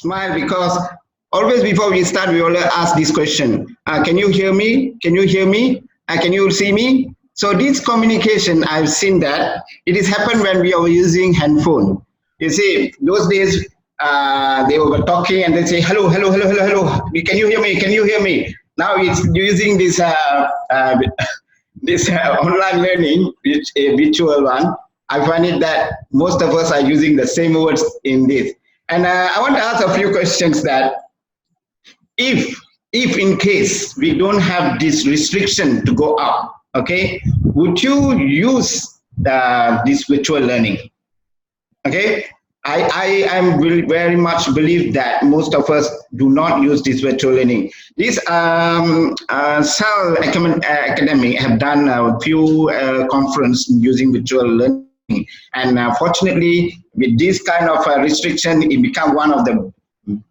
smile because always before we start, we always ask this question. Can you hear me? Can you hear me? Can you see me? So this communication, I've seen that it is happened when we are using handphone. You see, those days they were talking and they say, hello, hello, hello, hello, hello. Can you hear me? Can you hear me? Now it's using this this online learning, which a virtual one. I find it that most of us are using the same words in this. And I want to ask a few questions that if in case we don't have this restriction to go out, okay, would you use this virtual learning? Okay, I am very much believe that most of us do not use this virtual learning. This Sal Academy have done a few conference using virtual learning, and fortunately, with this kind of restriction, it become one of the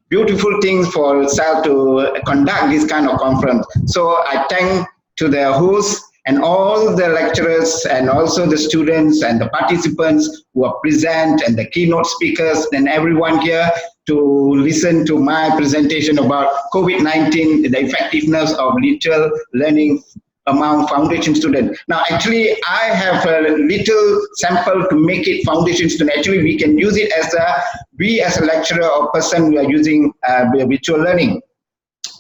beautiful things for Sal to conduct this kind of conference. So I thank to the host and all the lecturers and also the students and the participants who are present and the keynote speakers and everyone here to listen to my presentation about COVID-19, the effectiveness of virtual learning among foundation students. Now, actually, I have a little sample to make it foundation student. Actually, we can use it as a lecturer or person who are using virtual learning.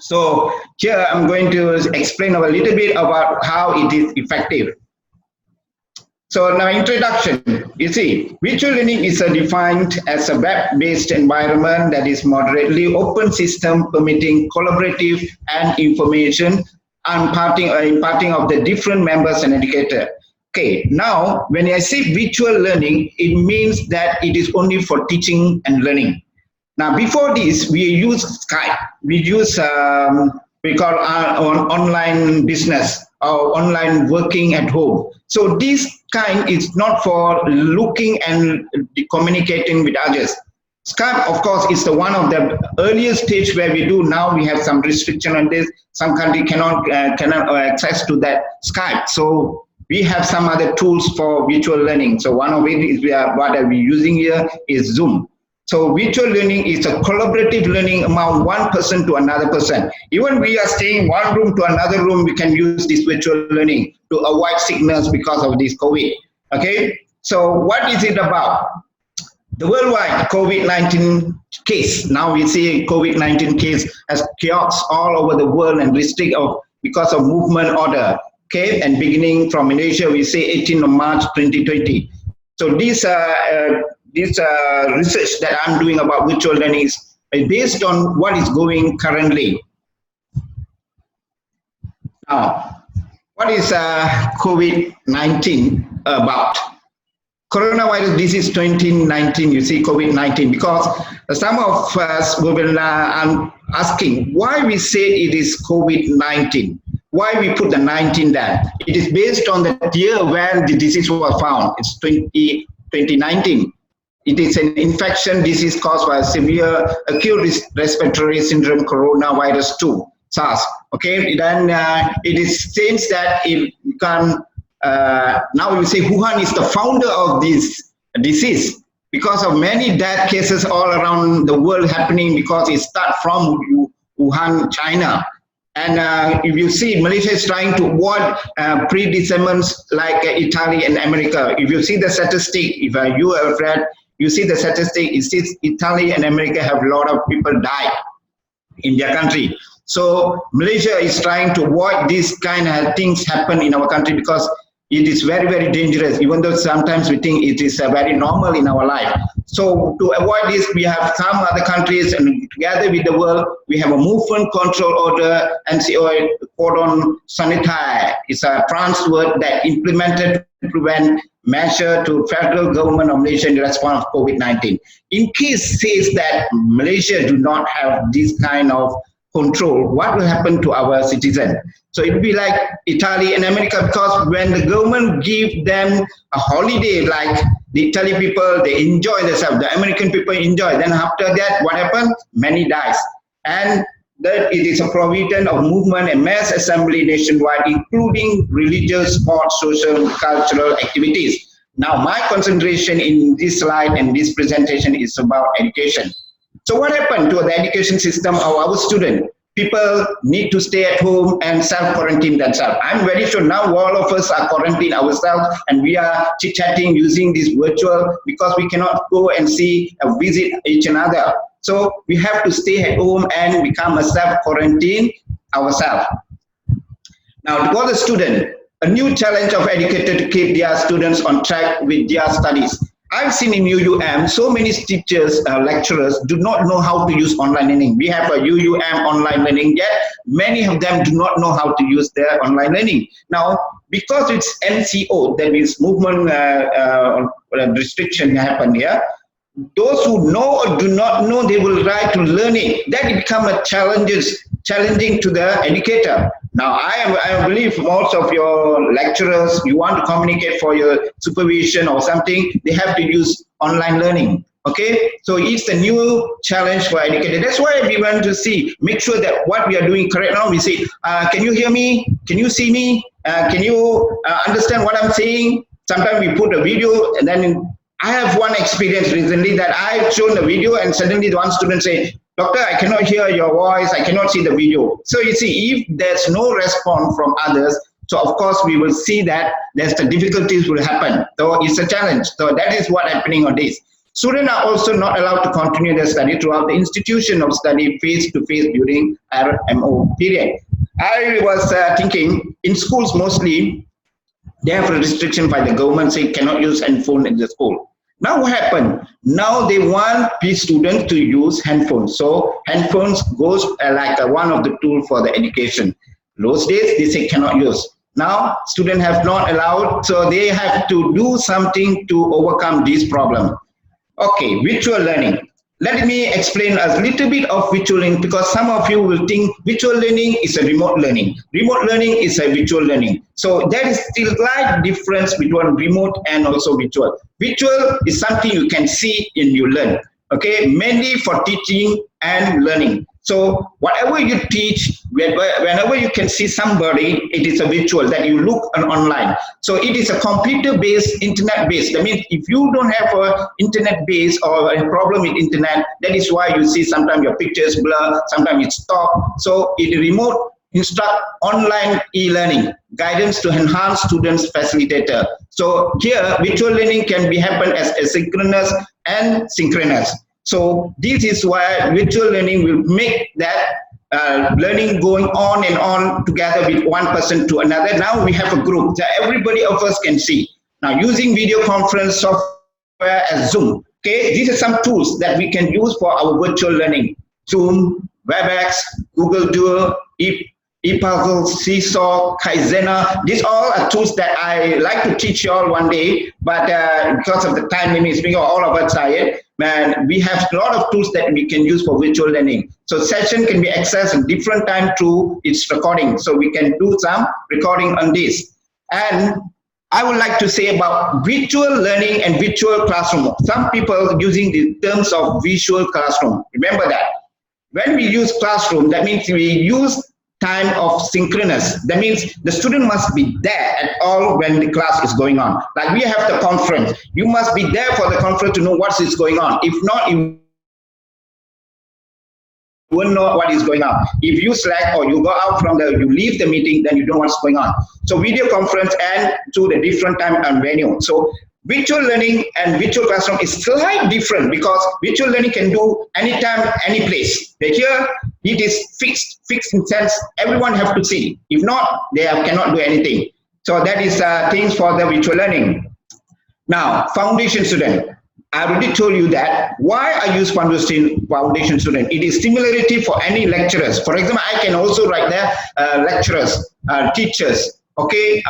So here I'm going to explain a little bit about how it is effective. So now introduction, you see, virtual learning is defined as a web-based environment that is moderately open system permitting collaborative and information imparting of the different members and educator. Okay, now when I say virtual learning, it means that it is only for teaching and learning. Now, before this, we use Skype. We use we call online business or online working at home. So this kind is not for looking and communicating with others. Skype, of course, is the one of the earliest stage where we do. Now we have some restriction on this. Some country cannot access to that Skype. So we have some other tools for virtual learning. So one of it is what we're using here is Zoom. So virtual learning is a collaborative learning among one person to another person. Even we are staying one room to another room, we can use this virtual learning to avoid sickness because of this COVID. Okay, so what is it about? The worldwide COVID-19 case. Now we see COVID-19 case as chaos all over the world and restrict because of movement order. Okay, and beginning from Malaysia, we say 18th of March 2020. So this research that I'm doing about virtual learning is based on what is going currently. Now, what is COVID-19 about? Coronavirus disease 2019, you see COVID-19, because some of us will asking why we say it is COVID-19, why we put the 19 there. It is based on the year when the disease was found. It's 2019. It is an infection disease caused by severe acute respiratory syndrome coronavirus 2, SARS. Okay, then it is seems that it can now we say Wuhan is the founder of this disease because of many death cases all around the world happening because it starts from Wuhan, China. And if you see, Malaysia is trying to avoid pre-decements like Italy and America. If you see the statistic, if you have read, you see the statistic, it says Italy and America have a lot of people died in their country. So Malaysia is trying to avoid these kind of things happen in our country because it is very, very dangerous, even though sometimes we think it is very normal in our life. So to avoid this, we have some other countries, and together with the world, we have a movement control order, NCO cordon sanitaire. It's a France word that implemented to prevent measure to federal government of Malaysia in response to COVID-19. In case says that Malaysia do not have this kind of control, what will happen to our citizens? So it will be like Italy and America, because when the government give them a holiday, like the Italy people, they enjoy themselves, the American people enjoy, then after that, what happens? Many dies. And that it is a provision of movement and mass assembly nationwide, including religious, sports, social, cultural activities. Now, my concentration in this slide and this presentation is about education. So what happened to the education system of our student? People need to stay at home and self-quarantine themselves. I'm very sure now all of us are quarantined ourselves and we are chit-chatting using this virtual because we cannot go and see visit each another. So we have to stay at home and become a self-quarantine ourselves. Now, for the student, a new challenge of educators to keep their students on track with their studies. I've seen in UUM so many teachers, lecturers do not know how to use online learning. We have a UUM online learning, yet many of them do not know how to use their online learning. Now, because it's MCO, that means movement restriction happened here, those who know or do not know, they will try to learn it. That become a challenging to the educator. Now, I believe most of your lecturers, you want to communicate for your supervision or something, they have to use online learning. Okay, so it's a new challenge for educators. That's why we want to see, make sure that what we are doing correct now. We say, can you hear me? Can you see me? Can you understand what I'm saying? Sometimes we put a video and then I have one experience recently that I've shown the video and suddenly one student say, Doctor, I cannot hear your voice, I cannot see the video. So you see, if there's no response from others, so of course we will see that there's the difficulties will happen. So it's a challenge. So that is what happening on this. Students are also not allowed to continue their study throughout the institution of study face-to-face during RMO period. I was thinking, in schools mostly, they have a restriction by the government saying cannot use handphone in the school. Now what happened? Now they want these students to use handphones. So handphones goes like one of the tools for the education. Those days they say cannot use. Now students have not allowed, so they have to do something to overcome this problem. Okay, virtual learning. Let me explain a little bit of virtual learning because some of you will think virtual learning is a remote learning. Remote learning is a virtual learning. So there is still slight difference between remote and also virtual. Virtual is something you can see and you learn. Okay, mainly for teaching and learning. So whatever you teach, whenever you can see somebody, it is a virtual that you look online. So it is a computer-based, internet-based. That means if you don't have an internet-based or a problem with internet, that is why you see sometimes your pictures blur, sometimes it stop. So it remote instruct online e-learning, guidance to enhance students' facilitator. So here, virtual learning can be happen as asynchronous and synchronous. So this is why virtual learning will make that learning going on and on together with one person to another. Now we have a group that everybody of us can see. Now using video conference software as Zoom. Okay, these are some tools that we can use for our virtual learning. Zoom, WebEx, Google Duo, ePuzzle, Seesaw, Kaizena. These all are tools that I like to teach you all one day, but because of the time limits, because all of us are here, man, we have a lot of tools that we can use for virtual learning. So session can be accessed in different time through its recording. So we can do some recording on this. And I would like to say about virtual learning and virtual classroom. Some people using the terms of visual classroom. Remember that. When we use classroom, that means we use time of synchronous. That means the student must be there at all when the class is going on. Like we have the conference. You must be there for the conference to know what is going on. If not, you won't know what is going on. If you slack or you go out from the, you leave the meeting, then you don't know what's going on. So video conference and to the different time and venue. So virtual learning and virtual classroom is slightly different because virtual learning can do anytime, any place. But here it is fixed in sense everyone have to see. If not, they cannot do anything. So that is things for the virtual learning. Now, foundation student. I already told you that why I use foundation student. It is similarity for any lecturers. For example, I can also write there lecturers, teachers, okay,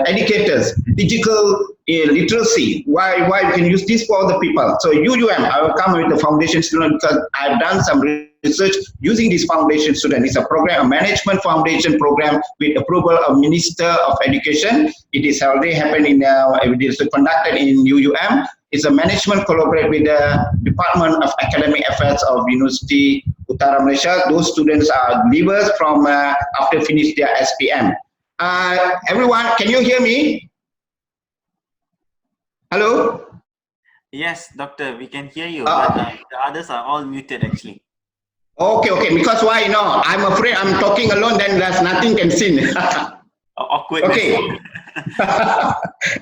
educators, digital literacy. Why you can use this for other people. So UUM, I will come with the foundation student because I've done some research using this foundation student. It's a program, a management foundation program with approval of Minister of Education. It is already happening now. It is conducted in UUM. It's a management collaborate with the Department of Academic Affairs of University Utara Malaysia. Those students are leavers from after finish their SPM. Everyone, can you hear me? Hello? Yes, doctor, we can hear you, but Uh, the others are all muted actually. okay, okay. Because why? No, I'm afraid I'm talking alone. Then there's nothing can see. Awkwardness. Okay.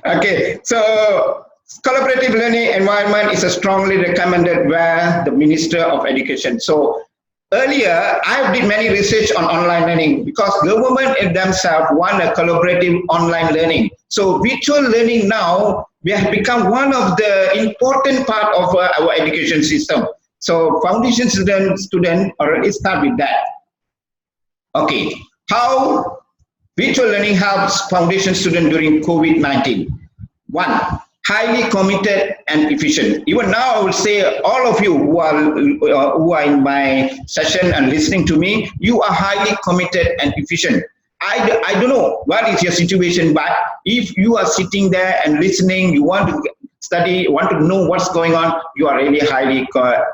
Okay. So collaborative learning environment is a strongly recommended by the Minister of Education. So earlier, I did many research on online learning because government themselves want a collaborative online learning. So virtual learning now we have become one of the important part of our education system. So foundation student already start with that. Okay, how virtual learning helps foundation student during COVID-19? One, highly committed and efficient. Even now, I will say all of you who are in my session and listening to me, you are highly committed and efficient. I don't know what is your situation, but if you are sitting there and listening, you want to study, want to know what's going on, you are really highly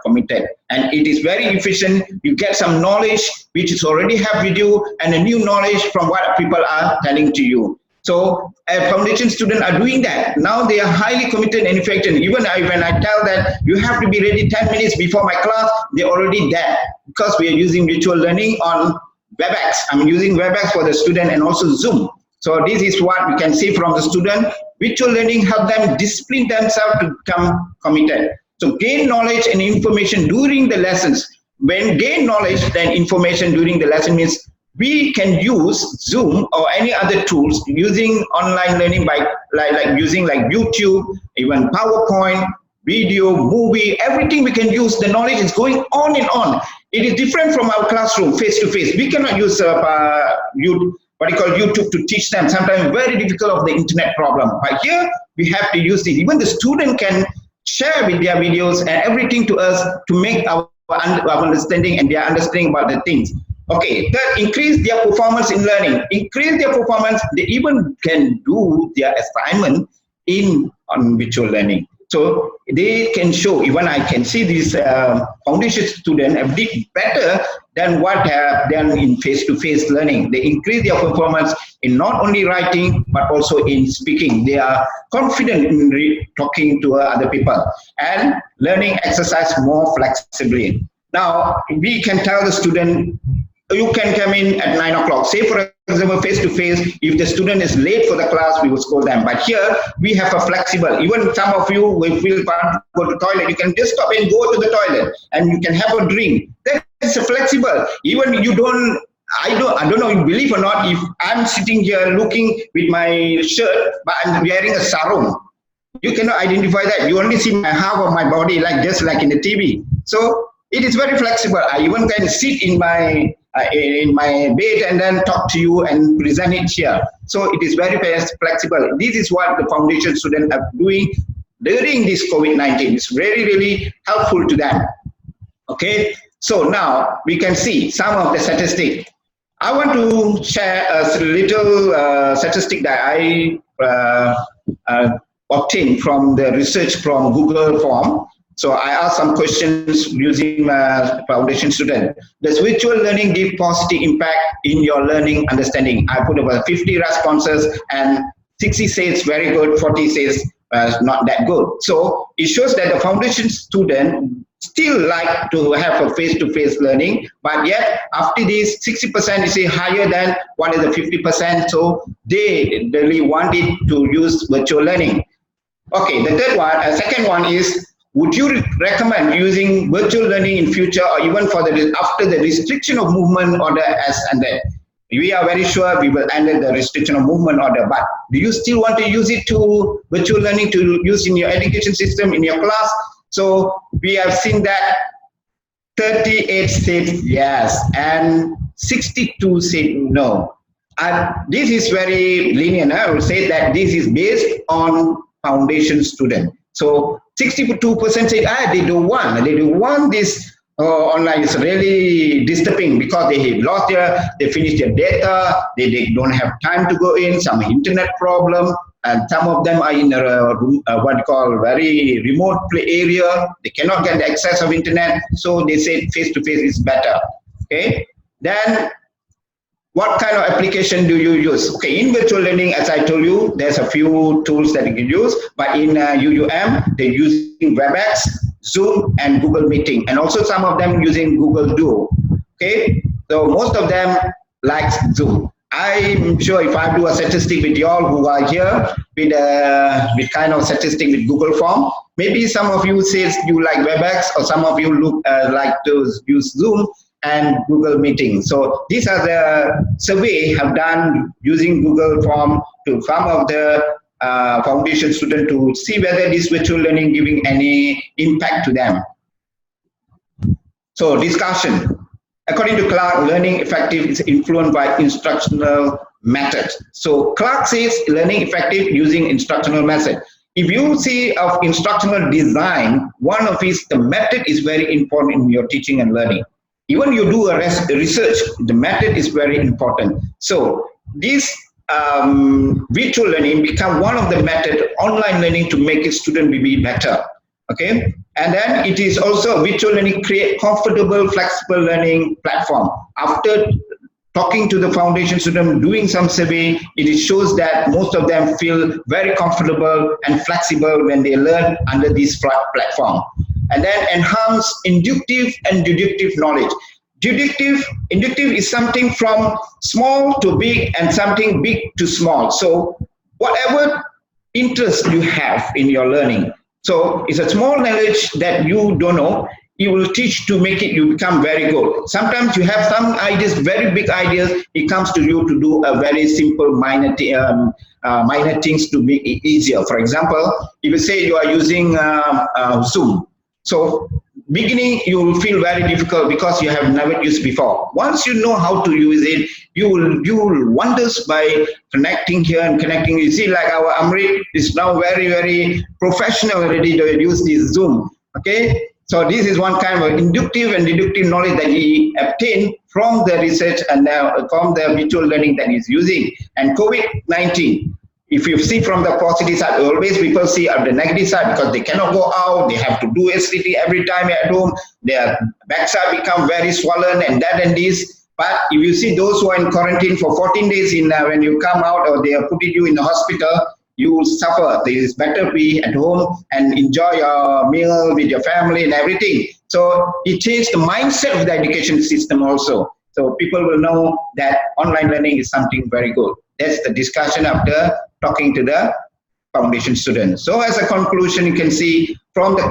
committed. And it is very efficient. You get some knowledge which is already have with you and a new knowledge from what people are telling to you. So a foundation student are doing that. Now they are highly committed and effective. Even when I tell that you have to be ready 10 minutes before my class, they're already there because we are using virtual learning on WebEx. I'm using WebEx for the student and also Zoom. So this is what we can see from the student. Virtual learning help them discipline themselves to become committed. So gain knowledge and information during the lessons. When gain knowledge, then information during the lesson means we can use Zoom or any other tools using online learning by like using like YouTube, even PowerPoint, video, movie, everything we can use. The knowledge is going on and on. It is different from our classroom face to face. We cannot use what you call YouTube to teach them. Sometimes very difficult of the internet problem. But here we have to use it. Even the student can share with their videos and everything to us to make our understanding and their understanding about the things. Okay, third, increase their performance in learning. Increase their performance. They even can do their assignment in on virtual learning. So they can show, even I can see these foundation students have did better than what have done in face-to-face learning. They increase their performance in not only writing, but also in speaking. They are confident in talking to other people and learning exercise more flexibly. Now, we can tell the student you can come in at 9 o'clock. Say, for example, face to face, if the student is late for the class, we will scold them. But here, we have a flexible. Even some of you will feel want to go to the toilet, you can just stop and go to the toilet and you can have a drink. That is a flexible. Even you don't, I don't know, you believe or not, if I'm sitting here looking with my shirt, but I'm wearing a sarong, you cannot identify that. You only see my half of my body, like just like in the TV. So it is very flexible. I even can sit in my bed and then talk to you and present it here. So it is very, very flexible. This is what the foundation students are doing during this COVID-19. It's very, really helpful to them. Okay, so now we can see some of the statistics. I want to share a little statistic that I obtained from the research from Google form. So I asked some questions using foundation student. Does virtual learning give positive impact in your learning understanding? I put about 50 responses and 60 says very good, 40 says not that good. So it shows that the foundation student still like to have a face-to-face learning, but yet after this 60% is higher than what is the 50%. So they really wanted to use virtual learning. Okay, the second one is, would you recommend using virtual learning in future or even for the after the restriction of movement order as ended? We are very sure we will end the restriction of movement order, but do you still want to use it to virtual learning to use in your education system, in your class? So we have seen that 38 said yes and 62 said no. And this is very lenient. I would say that this is based on foundation student. So 62% say they don't want this online. Is really disturbing because they lost they finished their data, they don't have time to go in, some internet problem, and some of them are in a what you call very remote area. They cannot get the access of internet, so they say face to face is better. Okay, then what kind of application do you use? Okay, in virtual learning, as I told you, there's a few tools that you can use, but in UUM, they're using WebEx, Zoom, and Google Meeting, and also some of them using Google Duo. Okay, so most of them like Zoom. I'm sure if I do a statistic with y'all who are here with kind of statistic with Google Form, maybe some of you says you like WebEx, or some of you look like to use Zoom and Google Meeting. So these are the survey have done using Google Form to some of the foundation student to see whether this virtual learning giving any impact to them. So discussion. According to Clark, learning effective is influenced by instructional methods. So Clark says learning effective using instructional method. If you see of instructional design, one of his the method is very important in your teaching and learning. Even you do a research, the method is very important. So this virtual learning become one of the method online learning to make a student be better. Okay, and then it is also virtual learning create comfortable, flexible learning platform. After talking to the foundation student, doing some survey, it shows that most of them feel very comfortable and flexible when they learn under this platform. And then enhance inductive and deductive knowledge. Inductive is something from small to big and something big to small. So whatever interest you have in your learning, so it's a small knowledge that you don't know, you will teach to make it, you become very good. Sometimes you have some ideas, very big ideas, it comes to you to do a very simple minor things to make it easier. For example, if you say you are using Zoom, so beginning you will feel very difficult because you have never used before. Once you know how to use it, you will wonders by connecting here and connecting. You see, like our Amrit is now very professional already to use this Zoom. Okay, so this is one kind of inductive and deductive knowledge that he obtained from the research and from the virtual learning that he's using. And COVID-19, if you see from the positive side, always people see the negative side because they cannot go out, they have to do SCT every time at home, their backside become very swollen and that and this. But if you see those who are in quarantine for 14 days, when you come out or they are putting you in the hospital, you will suffer. It is better to be at home and enjoy your meal with your family and everything. So it changed the mindset of the education system also. So people will know that online learning is something very good. That's the discussion after talking to the foundation students. So as a conclusion, you can see from the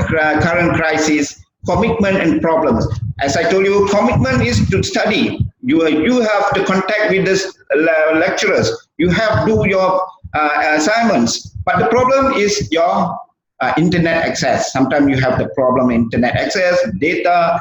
current crisis, commitment and problems. As I told you, commitment is to study. You have to contact with the lecturers. You have to do your assignments. But the problem is your internet access. Sometimes you have the problem internet access, data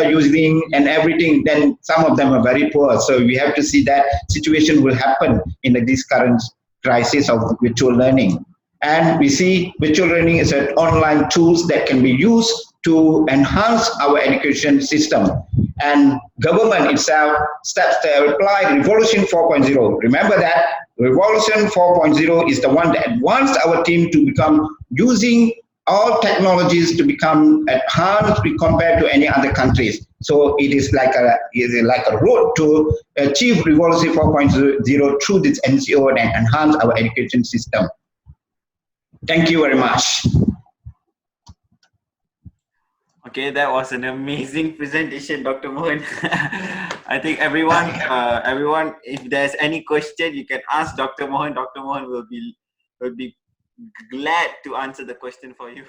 using and everything. Then some of them are very poor. So we have to see that situation will happen in this current crisis of virtual learning. And we see virtual learning is an online tools that can be used to enhance our education system. And government itself steps to apply Revolution 4.0. Remember that Revolution 4.0 is the one that wants our team to become using all technologies to become enhanced compared to any other countries. So it is like a road to achieve Revolution 4.0 through this NCO and enhance our education system. Thank you very much. Okay, that was an amazing presentation, Dr. Mohan. I think everyone, if there's any question, you can ask Dr. Mohan. Dr. Mohan will be glad to answer the question for you.